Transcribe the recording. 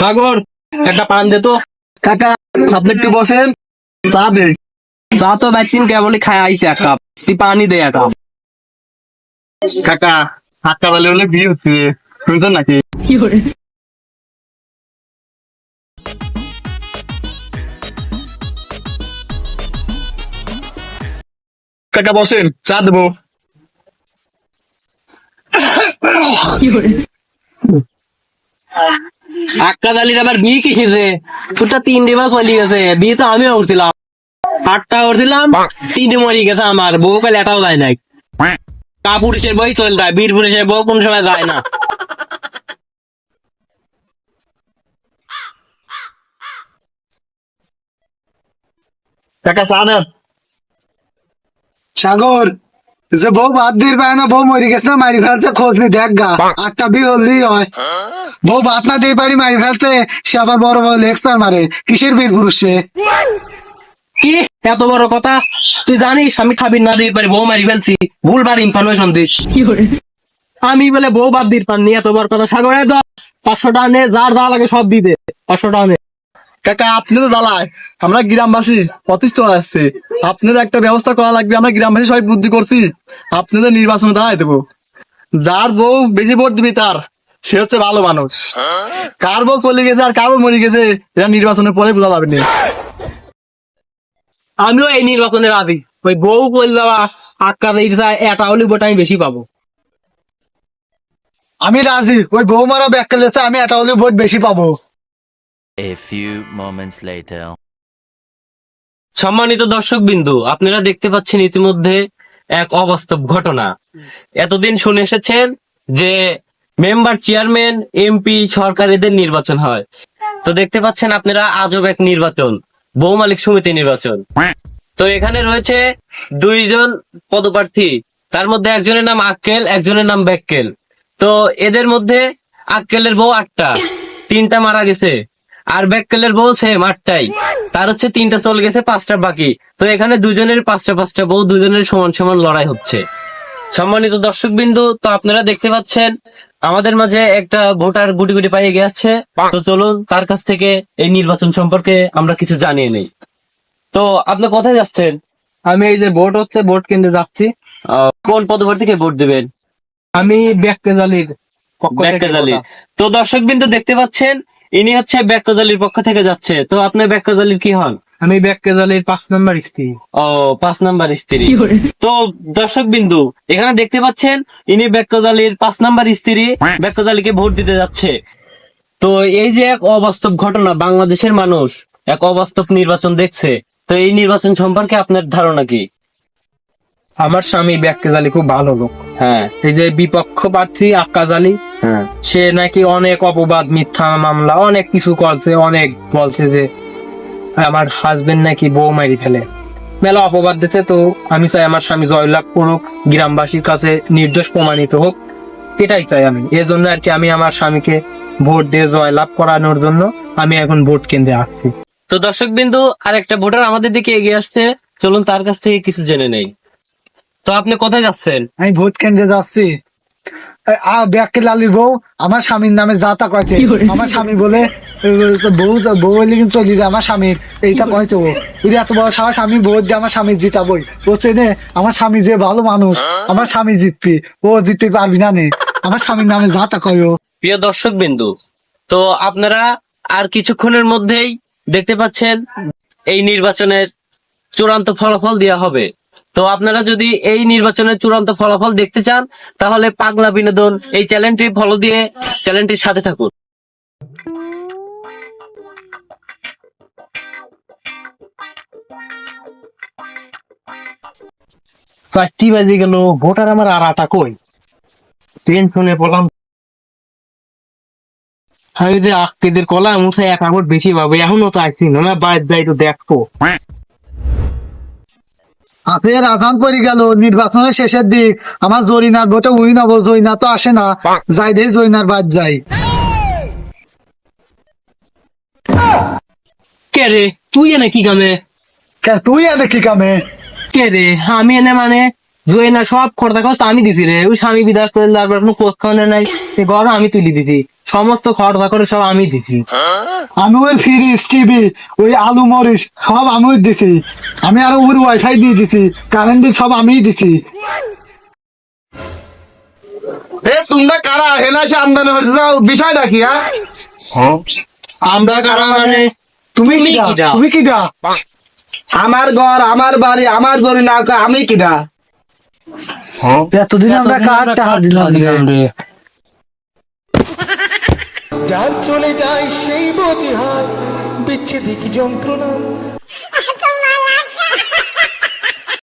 সাগর, একটা পান দে তো। কাকা আপনি একটু বসেন, চা দে। চা তো বাইতিন কেবলই খায় আইছে এক কাপ, তুই পানি দে এক কাপ। কাকা হাক্কা বালে হলে বিয়ে হচ্ছে, শুনছেন নাকি? কাকা বসেন, চা দেবো। আক্কাদ আলীর আবার বিয়ে কিসেছে? তোরটা 3 দিন চলে গেছে, বিয়ে তো আমিও করছিলাম, 8টা করছিলাম, 3টে মরে গেছে আমার বউ, কাল এটাও যায় নাই। কাপুরুষের বই চল যায়, বীর পুরুষের বউ কোন সময় যায় না। কাকা চা দেন। সাগর, যে বউ বাদ দিয়ে পায় না, বউ মরি গেছে না মারি ফেলছে, খোঁজ নি দেখ গা। একটা বিয়ে হলেই হয়, বউ ভাত না দিয়ে পারি মারি ফেলছে, সে আবার বড় বড় লেকচার মারে, কিসের বীর পুরুষ সে? কি এত বড় কথা? তুই জানিস আমি খাবির না দিয়ে পারি বউ মারি ফেলছি, ভুলবার ইনফরমেশন দিস। আমি বলে বউ বাদ দিতে পারিনি, এত বড় কথা? সাগরে 500 টাকা নে, যার যা লাগে সব দিবে, 500 টাকা নে। কাকা আপনি তো জ্বালায়, আমরা গ্রামবাসী অতিষ্ঠ আসছে, আপনাদের একটা ব্যবস্থা করা লাগবে। আমরা গ্রামবাসী সবাই বুদ্ধি করছি, আপনাদের নির্বাচনে দাঁড়াই দেবো। যার বউ বেশি ভোট দিবি তার, সে হচ্ছে ভালো মানুষ। কার বউ চলে গেছে আর কার বউ মরে গেছে, এটা নির্বাচনের পরে বোঝা যাবে না। আমিও এই নির্বাচনে রাজি, ওই বউ বল দেওয়া আক্কা এটা হলে ভোট আমি বেশি পাবো। আমি রাজি, ওই বউ মারা ব্যাখ্যা লেছে, আমি এটা হলে ভোট বেশি পাবো। A few moments later. সম্মানিত দর্শক বিন্দু, আপনারা দেখতে পাচ্ছেন ইতিমধ্যে এক অবাস্তব ঘটনা। এতদিন শুনে এসেছেন যে মেম্বার, চেয়ারম্যান, এমপি, সরকার এদের নির্বাচন হয়, তো দেখতে পাচ্ছেন আপনারা আজব এক নির্বাচন, বউ মালিক সমিতি নির্বাচন। তো এখানে রয়েছে 2জন পদপ্রার্থী, তার মধ্যে একজনের নাম আক্কেল, একজনের নাম বেক্কেল। তো এদের মধ্যে আক্কেলের বউ 8টা, 3টা মারা গেছে, আর বেক্কেলের বউ সেম 8টাই, তার হচ্ছে 3টা চলে গেছে, 5টা বাকি। তো এখানে দুজনের 5টা বউ, দুজনের সমান সমান লড়াই হচ্ছে। সম্মানিত দর্শক বিন্দু, তো আপনারা দেখতে পাচ্ছেন আমাদের মাঝে একটা ভোটার গুটি গুটি পাইয়ে গেছে। তো চলুন তার কাছ থেকে এই নির্বাচন সম্পর্কে আমরা কিছু জানিয়ে নেই। তো আপনি কোথায় যাচ্ছেন? আমি এই যে ভোট হচ্ছে, ভোট কেন্দ্রে যাচ্ছি। কোন পদপ্রার্থীকে ভোট দিবেন? আমি ব্যাক্কেজালির পক্ষ থেকে ব্যাক্কাজালি। ভোটার। তো দর্শক বিন্দু দেখতে পাচ্ছেন ইনি হচ্ছে ব্যাক্কাজালির পক্ষ থেকে যাচ্ছে। তো আপনি ব্যাক্কাজালির কি হন? আমি ব্যাক্কেজালির 5 নম্বর স্ত্রী। ও, 5 নাম্বার স্ত্রী। তো দর্শক বিন্দু এখানে দেখতে পাচ্ছেন ইনি ব্যাক্কাজালির 5 নাম্বার স্ত্রী, ব্যাক্কাজালিকে ভোট দিতে যাচ্ছে। তো এই যে এক অবাস্তব ঘটনা, বাংলাদেশের মানুষ এক অবাস্তব নির্বাচন দেখছে। তো এই নির্বাচন সম্পর্কে আপনার ধারণা কি? আমার স্বামী ব্যাক্কেজালি খুব ভালো লোক। হ্যাঁ, এই যে বিপক্ষ প্রার্থী আক্কাজালি, হ্যাঁ, সে নাকি অনেক অপবাদ, মিথ্যা মামলা, অনেক কিছু করছে, অনেক বলছে যে আমার হাজবেন্ড নাকি বউ মারি ফেলে, মেলা অপবাদ দিচ্ছে। তো আমি চাই আমার স্বামী জয়লাভ করুক, গ্রামবাসীর কাছে নির্দোষ প্রমাণিত হোক, এটাই চাই আমি। এই জন্য আর কি আমি আমার স্বামীকে ভোট দিয়ে জয়লাভ করানোর জন্য আমি এখন ভোট কেন্দ্রে আসছি। তো দর্শক বিন্দু আরেকটা ভোটার আমাদের দিকে এগিয়ে আসছে, চলুন তার কাছ থেকে কিছু জেনে নেই। তো আপনি কোথায় যাচ্ছেন? আমি ভোট কেন্দ্রে যাচ্ছি। ব্যাকেল আলীর বউ আমার স্বামীর নামে যা তা কয়েছে, আমার স্বামী বলে বউ বউ বলে কিন্তু চলি যায় আমার স্বামীর, এইটা কয়েছে ও। যদি এত বড় সাহস, আমি ভোট দিয়ে আমার স্বামী জিতাবই। ও চেনে আমার স্বামী যে ভালো মানুষ, আমার স্বামী জিতবি, ও জিততে পারবি না নে, আমার স্বামীর নামে যা তা কয় ও। প্রিয় দর্শক বিন্দু, তো আপনারা আর কিছুক্ষণের মধ্যেই দেখতে পাচ্ছেন এই নির্বাচনের চূড়ান্ত ফলাফল দেওয়া হবে। তো আপনারা যদি এই নির্বাচনের চূড়ান্ত ফলাফল দেখতে চান, তাহলে পাগলা বিনোদন এই চ্যানেলটি ফলো দিয়ে চ্যানেলটির সাথে থাকুন। 4টি বাজে গেল, ভোটার আমার আর 8টা কই? টেনশনে পড়লাম। আমি যে আক্কেদের কলা মুছে 1 ভোট বেশি পাবো, এখনো তো আসছি না, বাইরে যাই তো দেখবো। আপনার আজান পড়ে গেল, নির্বাচনের শেষের দিক, আমার জরিনার ভোটে উইন হবো, জরিনা তো আসে না, যাই দেই জরিনার বাদ যাই। কে রে তুই এনে কি কামে? তুই এনে কি কামে? কে রে আমি এনে মানে জয় না, সব খরচা খরচ আমি দিছি রে। ওই স্বামী বিদাস করে তারপর কোনো খোঁজ খবর নাই, ঘর আমি তুলি দিছি, সমস্ত খরচা করে সব আমি দিছি। আমি ওই ফ্রিজ টিভি ওই আলু মরিচ সব আমি দিছি। আমি আরো ওর ওয়াইফাই দিয়ে দিছি, কারেন্ট বিল সব আমিই দিছি। এ তোমরা কারা হেনা এসে আমদানি হয়েছে যাও, বিষয়টা কি? আমরা কারা মানে? তুমি তুমি কিডা? কিডা? তুমি কিডা? আমার ঘর, আমার বাড়ি, আমার জমি না কয় আমি কিনা? এতদিন আমরা কার টাকা দিলাম রে? যার চলে যায় সেই বোঝে হয় বিচ্ছেদিক যন্ত্রণা।